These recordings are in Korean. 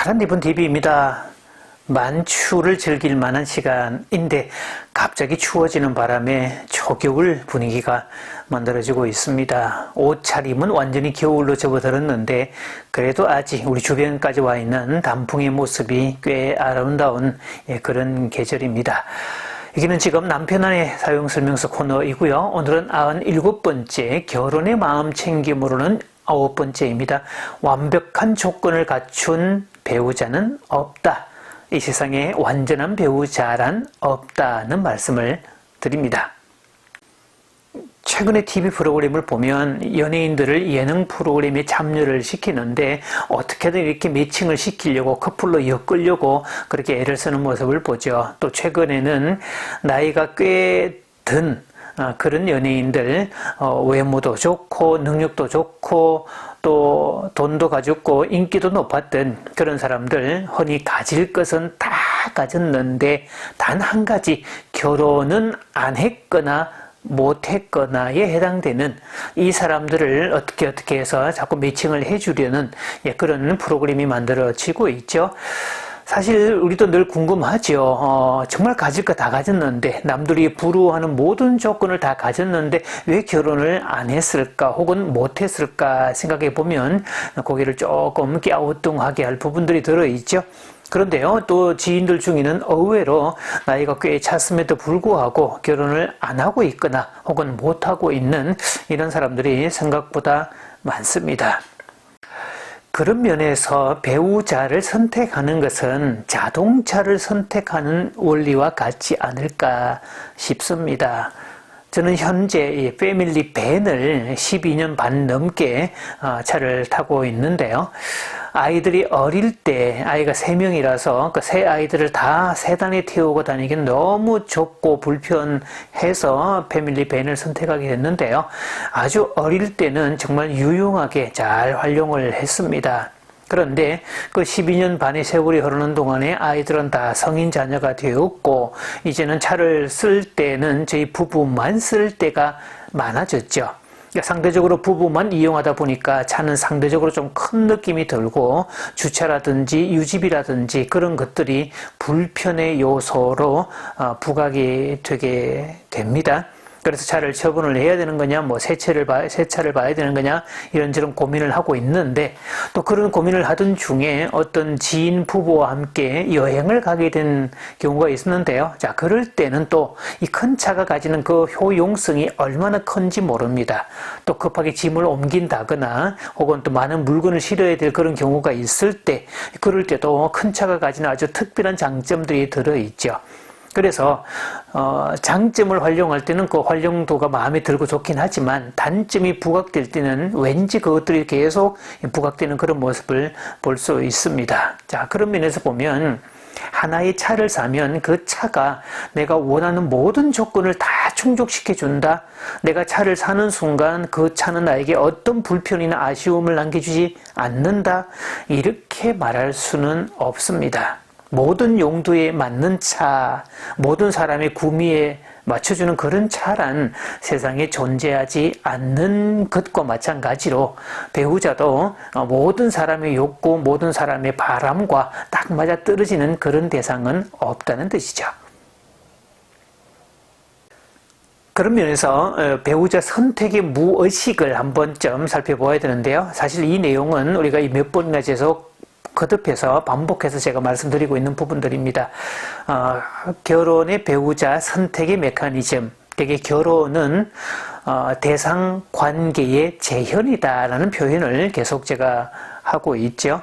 사랑니분 TV입니다. 만추를 즐길 만한 시간인데 갑자기 추워지는 바람에 초겨울 분위기가 만들어지고 있습니다. 옷차림은 완전히 겨울로 접어들었는데 그래도 아직 우리 주변까지 와 있는 단풍의 모습이 꽤 아름다운 그런 계절입니다. 여기는 지금 남편안의 사용설명서 코너이고요. 오늘은 97번째 결혼의 마음 챙김으로는 9번째입니다. 완벽한 조건을 갖춘 배우자는 없다. 이 세상에 완전한 배우자란 없다는 말씀을 드립니다. 최근에 TV 프로그램을 보면 연예인들을 예능 프로그램에 참여를 시키는데 어떻게든 이렇게 매칭을 시키려고 커플로 엮으려고 그렇게 애를 쓰는 모습을 보죠. 또 최근에는 나이가 꽤 든 그런 연예인들 외모도 좋고 능력도 좋고 또 돈도 가졌고 인기도 높았던 그런 사람들 흔히 가질 것은 다 가졌는데 단 한 가지 결혼은 안 했거나 못했거나에 해당되는 이 사람들을 어떻게 해서 자꾸 매칭을 해주려는 그런 프로그램이 만들어지고 있죠. 사실 우리도 늘 궁금하죠. 정말 가질 거 다 가졌는데 남들이 부러워하는 모든 조건을 다 가졌는데 왜 결혼을 안 했을까 혹은 못했을까 생각해 보면 고개를 조금 갸우뚱하게 할 부분들이 들어있죠. 그런데요, 또 지인들 중에는 의외로 나이가 꽤 찼음에도 불구하고 결혼을 안 하고 있거나 혹은 못하고 있는 이런 사람들이 생각보다 많습니다. 그런 면에서 배우자를 선택하는 것은 자동차를 선택하는 원리와 같지 않을까 싶습니다. 저는 현재 이 패밀리 밴을 12년 반 넘게 차를 타고 있는데요. 아이들이 어릴 때 아이가 3명이라서 그 세 아이들을 다 세단에 태우고 다니기는 너무 좁고 불편해서 패밀리 밴을 선택하게 됐는데요. 아주 어릴 때는 정말 유용하게 잘 활용을 했습니다. 그런데 그 12년 반의 세월이 흐르는 동안에 아이들은 다 성인 자녀가 되었고 이제는 차를 쓸 때는 저희 부부만 쓸 때가 많아졌죠. 상대적으로 부부만 이용하다 보니까 차는 상대적으로 좀 큰 느낌이 들고 주차라든지 유지비라든지 그런 것들이 불편의 요소로 부각이 되게 됩니다. 그래서 차를 처분을 해야 되는 거냐, 새 차를 봐야 되는 거냐, 이런저런 고민을 하고 있는데, 또 그런 고민을 하던 중에 어떤 지인 부부와 함께 여행을 가게 된 경우가 있었는데요. 자, 그럴 때는 또 이 큰 차가 가지는 그 효용성이 얼마나 큰지 모릅니다. 또 급하게 짐을 옮긴다거나, 혹은 또 많은 물건을 실어야 될 그런 경우가 있을 때, 그럴 때도 큰 차가 가지는 아주 특별한 장점들이 들어있죠. 그래서 장점을 활용할 때는 그 활용도가 마음에 들고 좋긴 하지만 단점이 부각될 때는 왠지 그것들이 계속 부각되는 그런 모습을 볼 수 있습니다. 자, 그런 면에서 보면 하나의 차를 사면 그 차가 내가 원하는 모든 조건을 다 충족시켜 준다. 내가 차를 사는 순간 그 차는 나에게 어떤 불편이나 아쉬움을 남겨주지 않는다. 이렇게 말할 수는 없습니다. 모든 용도에 맞는 차, 모든 사람의 구미에 맞춰주는 그런 차란 세상에 존재하지 않는 것과 마찬가지로 배우자도 모든 사람의 욕구, 모든 사람의 바람과 딱 맞아떨어지는 그런 대상은 없다는 뜻이죠. 그런 면에서 배우자 선택의 무의식을 한번 좀 살펴보아야 되는데요. 사실 이 내용은 우리가 몇 번이나 계속 거듭해서 반복해서 제가 말씀드리고 있는 부분들입니다. 결혼의 배우자 선택의 메커니즘, 되게 결혼은 대상 관계의 재현이다라는 표현을 계속 제가 하고 있죠.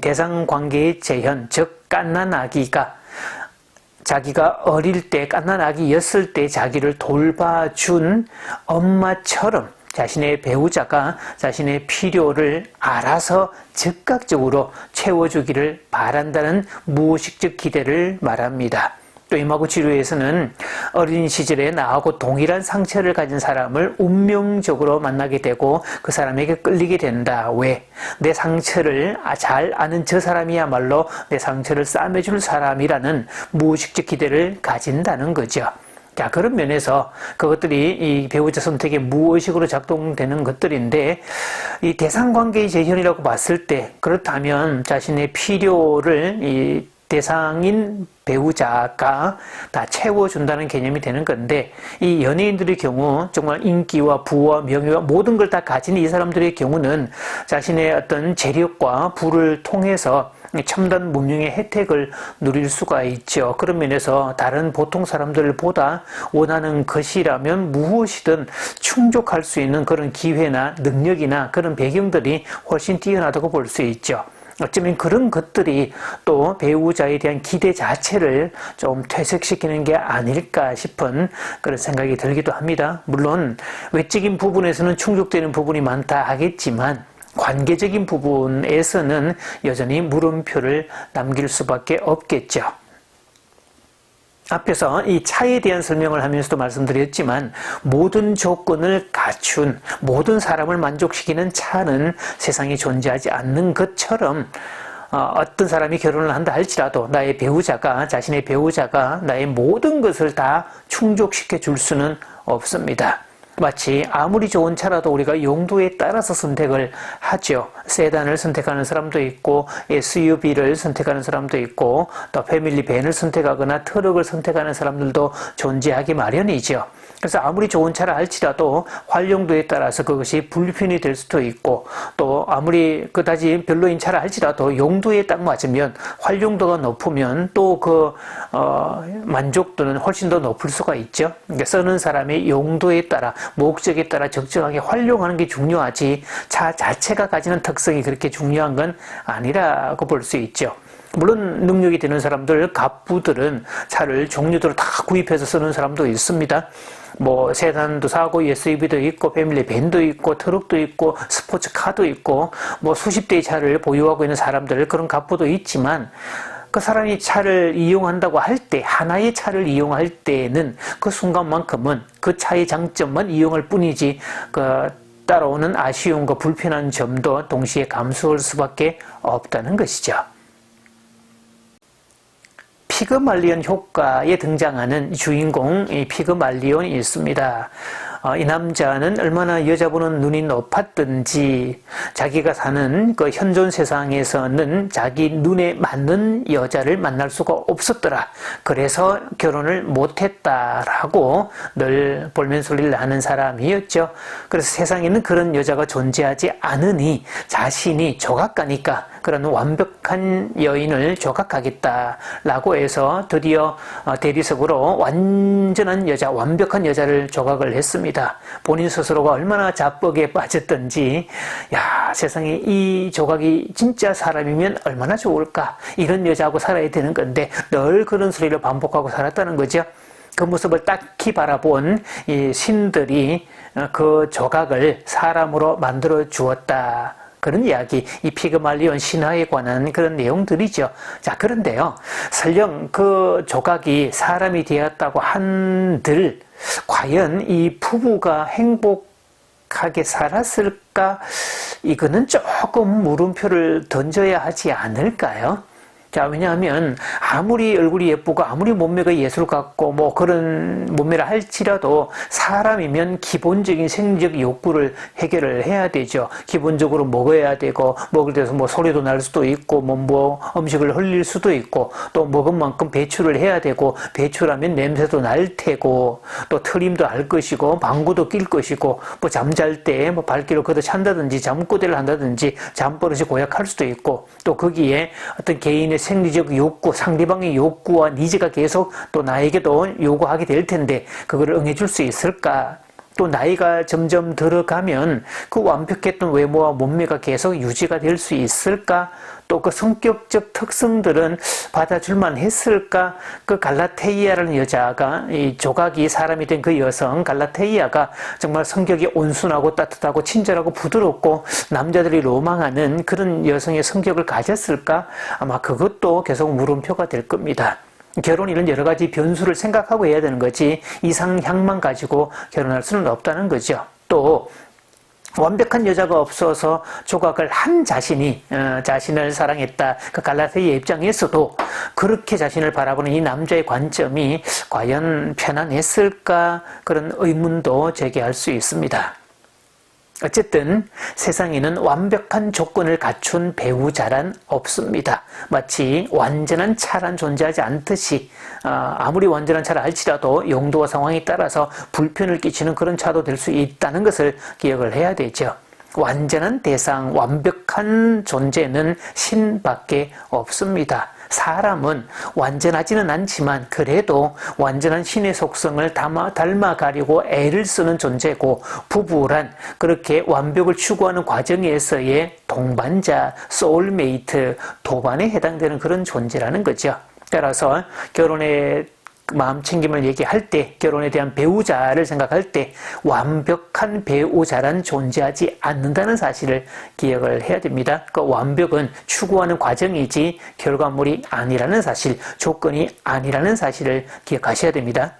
대상 관계의 재현, 즉 갓난 아기가 자기가 어릴 때 갓난 아기였을 때 자기를 돌봐준 엄마처럼 자신의 배우자가 자신의 필요를 알아서 즉각적으로 채워주기를 바란다는 무의식적 기대를 말합니다. 또 이마고 치료에서는 어린 시절에 나하고 동일한 상처를 가진 사람을 운명적으로 만나게 되고 그 사람에게 끌리게 된다. 왜? 내 상처를 잘 아는 저 사람이야말로 내 상처를 싸매줄 사람이라는 무의식적 기대를 가진다는 거죠. 자, 그런 면에서 그것들이 이 배우자 선택에 무의식으로 작동되는 것들인데, 이 대상관계의 재현이라고 봤을 때, 그렇다면 자신의 필요를 이 대상인 배우자가 다 채워준다는 개념이 되는 건데, 이 연예인들의 경우 정말 인기와 부와 명예와 모든 걸 다 가진 이 사람들의 경우는 자신의 어떤 재력과 부를 통해서 첨단 문명의 혜택을 누릴 수가 있죠. 그런 면에서 다른 보통 사람들보다 원하는 것이라면 무엇이든 충족할 수 있는 그런 기회나 능력이나 그런 배경들이 훨씬 뛰어나다고 볼 수 있죠. 어쩌면 그런 것들이 또 배우자에 대한 기대 자체를 좀 퇴색시키는 게 아닐까 싶은 그런 생각이 들기도 합니다. 물론 외적인 부분에서는 충족되는 부분이 많다 하겠지만 관계적인 부분에서는 여전히 물음표를 남길 수밖에 없겠죠. 앞에서 이 차에 대한 설명을 하면서도 말씀드렸지만 모든 조건을 갖춘 모든 사람을 만족시키는 차는 세상에 존재하지 않는 것처럼 어떤 사람이 결혼을 한다 할지라도 나의 배우자가 자신의 배우자가 나의 모든 것을 다 충족시켜 줄 수는 없습니다. 마치 아무리 좋은 차라도 우리가 용도에 따라서 선택을 하죠. 세단을 선택하는 사람도 있고 SUV를 선택하는 사람도 있고 또 패밀리 밴을 선택하거나 트럭을 선택하는 사람들도 존재하기 마련이죠. 그래서 아무리 좋은 차라 할지라도 활용도에 따라서 그것이 불편이 될 수도 있고 또 아무리 그다지 별로인 차라 할지라도 용도에 딱 맞으면 활용도가 높으면 또 그 만족도는 훨씬 더 높을 수가 있죠. 그러니까 쓰는 사람의 용도에 따라 목적에 따라 적정하게 활용하는 게 중요하지 차 자체가 가지는 특성이 그렇게 중요한 건 아니라고 볼 수 있죠. 물론 능력이 되는 사람들, 갑부들은 차를 종류대로 다 구입해서 쓰는 사람도 있습니다. 뭐 세단도 사고 SUV도 있고 패밀리 밴도 있고 트럭도 있고 스포츠카도 있고 뭐 수십 대의 차를 보유하고 있는 사람들 그런 갑부도 있지만 그 사람이 차를 이용한다고 할 때 하나의 차를 이용할 때는 그 순간만큼은 그 차의 장점만 이용할 뿐이지 그 따라오는 아쉬움과 불편한 점도 동시에 감수할 수밖에 없다는 것이죠. 피그말리온 효과에 등장하는 주인공 피그말리온이 있습니다. 이 남자는 얼마나 여자보는 눈이 높았든지 자기가 사는 그 현존 세상에서는 자기 눈에 맞는 여자를 만날 수가 없었더라. 그래서 결혼을 못했다라고 늘 볼멘소리를 하는 사람이었죠. 그래서 세상에는 그런 여자가 존재하지 않으니 자신이 조각가니까 그런 완벽한 여인을 조각하겠다라고 해서 드디어 대리석으로 완전한 여자, 완벽한 여자를 조각을 했습니다. 본인 스스로가 얼마나 자뻑에 빠졌던지 야 세상에 이 조각이 진짜 사람이면 얼마나 좋을까 이런 여자하고 살아야 되는 건데 늘 그런 소리를 반복하고 살았다는 거죠. 그 모습을 딱히 바라본 이 신들이 그 조각을 사람으로 만들어 주었다. 그런 이야기, 이 피그말리온 신화에 관한 그런 내용들이죠. 자, 그런데요. 설령 그 조각이 사람이 되었다고 한들 과연 이 부부가 행복하게 살았을까? 이거는 조금 물음표를 던져야 하지 않을까요? 자, 왜냐하면 아무리 얼굴이 예쁘고 아무리 몸매가 예술 같고 뭐 그런 몸매를 할지라도 사람이면 기본적인 생리적 욕구를 해결을 해야 되죠. 기본적으로 먹어야 되고 먹을 때서 뭐 소리도 날 수도 있고 뭐 음식을 흘릴 수도 있고 또 먹은 만큼 배출을 해야 되고 배출하면 냄새도 날 테고 또 트림도 할 것이고 방구도 낄 것이고 뭐 잠잘 때 뭐 발길을 걷어 찬다든지 잠꼬대를 한다든지 잠버릇이 고약할 수도 있고 또 거기에 어떤 개인의 생리적 욕구, 상대방의 욕구와 니즈가 계속 또 나에게도 요구하게 될 텐데 그거를 응해줄 수 있을까? 또 나이가 점점 들어가면 그 완벽했던 외모와 몸매가 계속 유지가 될 수 있을까? 또 그 성격적 특성들은 받아줄만 했을까? 그 갈라테이아라는 여자가 이 조각이 사람이 된 그 여성 갈라테이아가 정말 성격이 온순하고 따뜻하고 친절하고 부드럽고 남자들이 로망하는 그런 여성의 성격을 가졌을까? 아마 그것도 계속 물음표가 될 겁니다. 결혼 이런 여러 가지 변수를 생각하고 해야 되는 거지 이상향만 가지고 결혼할 수는 없다는 거죠. 또 완벽한 여자가 없어서 조각을 한 자신이 자신을 사랑했다. 그 갈라디아의 입장에서도 그렇게 자신을 바라보는 이 남자의 관점이 과연 편안했을까? 그런 의문도 제기할 수 있습니다. 어쨌든 세상에는 완벽한 조건을 갖춘 배우자란 없습니다. 마치 완전한 차란 존재하지 않듯이 아무리 완전한 차라 할지라도 용도와 상황에 따라서 불편을 끼치는 그런 차도 될 수 있다는 것을 기억을 해야 되죠. 완전한 대상, 완벽한 존재는 신밖에 없습니다. 사람은 완전하지는 않지만 그래도 완전한 신의 속성을 닮아가려고 애를 쓰는 존재고, 부부란 그렇게 완벽을 추구하는 과정에서의 동반자, 소울메이트, 도반에 해당되는 그런 존재라는 거죠. 따라서 결혼의 마음 챙김을 얘기할 때, 결혼에 대한 배우자를 생각할 때 완벽한 배우자란 존재하지 않는다는 사실을 기억을 해야 됩니다. 그 완벽은 추구하는 과정이지 결과물이 아니라는 사실, 조건이 아니라는 사실을 기억하셔야 됩니다.